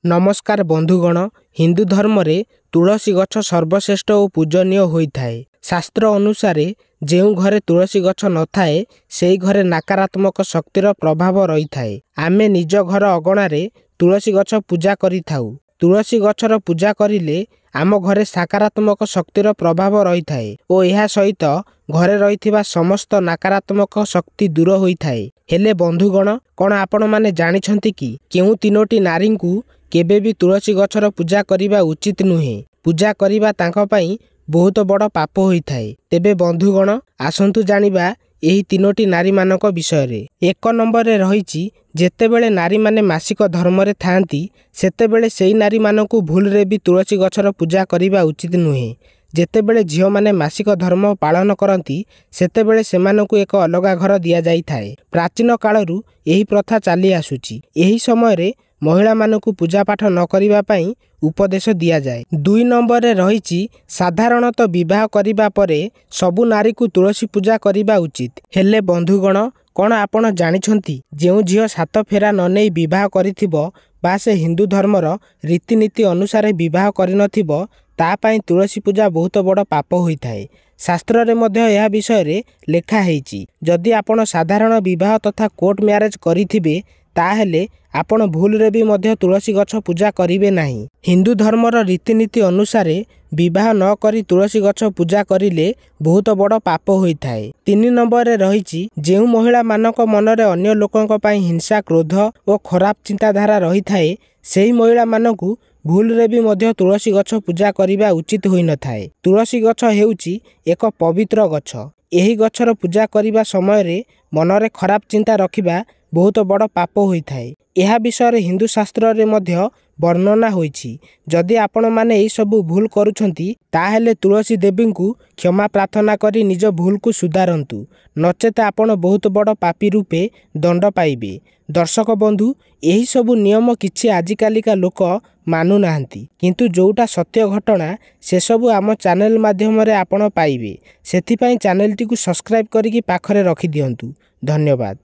नमस्कार बंधुगण। हिंदू धर्म रे तुलसी गछ सर्वश्रेष्ठ और पूजनीय होइथाए। शास्त्र अनुसार जेउ घरे तुलसी गछ न थाए सेई घरे नकारात्मक शक्तिर प्रभाव रही थाए। आमे निज घर अगणारे तुलसी गछ पूजा करि थाउ। तुलसी गछर पूजा करिले आम घरे सकारात्मक शक्तिर प्रभाव रही थाए और यह सहित घरे रही समस्त नकारात्मक शक्ति दूर होइथाए। हेले बंधुगण, कौन आपण माने जानिछंती कि केउ तीनोटी नारी को केबे भी तुलसी गछर पूजा करिबा उचित नुहे। पूजा करिबा तांको पई बहुत बड़ पाप होइथाए। तेबे बंधुगण, आसंतु जानिबा एही तीनोटी नारी मानक विषय रे। एक नंबर रे रहिछि जेतेबेले नारी माने मासिक धर्म रे थांती सेतेबेले सेई नारी मानकु भूल रे भी तुलसी गछर पूजा करिबा उचित नुहे। जेतेबेले झियो माने मासिक धर्म पालन करती सेतेबेले सेमानकु एक अलगा घर दिया जाई थाए। प्राचीन कालरू एही प्रथा चली आसुची। एही समय रे महिला मानकु पूजा पाठ न करिबा पई उपदेश दिया जाए। 2 नंबर रे रहिछि साधारणतः विवाह करिबा परे सबु नारी को तुलसी पूजा करिबा उचित। हेले बंधुगण, कौन आपण जानिछंती जेउ झियो 7 फेरा न नेई विवाह करिथिबो बा से हिंदू धर्मर रीतिनीति अनुसार विवाह करिनथिबो ता पई तुलसी पूजा बहुत बड़ पाप होइथाए। शास्त्र रे मध्य यह विषय रे लेखा हेछि। जदि आपण साधारण विवाह तथा कोर्ट मैरेज करिथिबे ताहेले आपण भूल रे भी मध्य तुलसी गछ पूजा करिवे नाही। हिंदू धर्मर रीतिनीति अनुसार विवाह न करी तुलसी गछ पूजा करिले बहुत बड़ पाप होइथाए। 3 नंबर रे रहिछि जेउ महिला मानक मनरे अन्य लोकंक पई हिंसा, क्रोध और खराब चिंताधारा रही थाए सेही महिला मानकु भूल रे भी मध्य तुलसी गछ पूजा करिबा उचित होई न थाए। तुलसी गछ हेउछि एक पवित्र गछ। एही गछर पूजा करिबा समय रे मनरे खराब चिंता रखिबा बहुत बड़ पाप होइथाए। यह विषय रे हिंदू शास्त्र रे मध्य वर्णना होइछि। जदि आपण माने एई सबु भूल करूछंती ताहेले तुलसी देवी को क्षमा प्रार्थना करी निज भूल को सुधारंतु, नचेत आपण बहुत बड़ पापी रूपे दंड पाइबे। दर्शक बंधु, एही सबु नियम किछि आजिकालिका लोक मानु नाहंती, किंतु जोटा सत्य घटना से सबु आम चैनल माध्यम रे आपण पाइबे। सेथि पई चैनल टी को सब्सक्राइब करिकी पाखरे रखि दियंतु। धन्यवाद।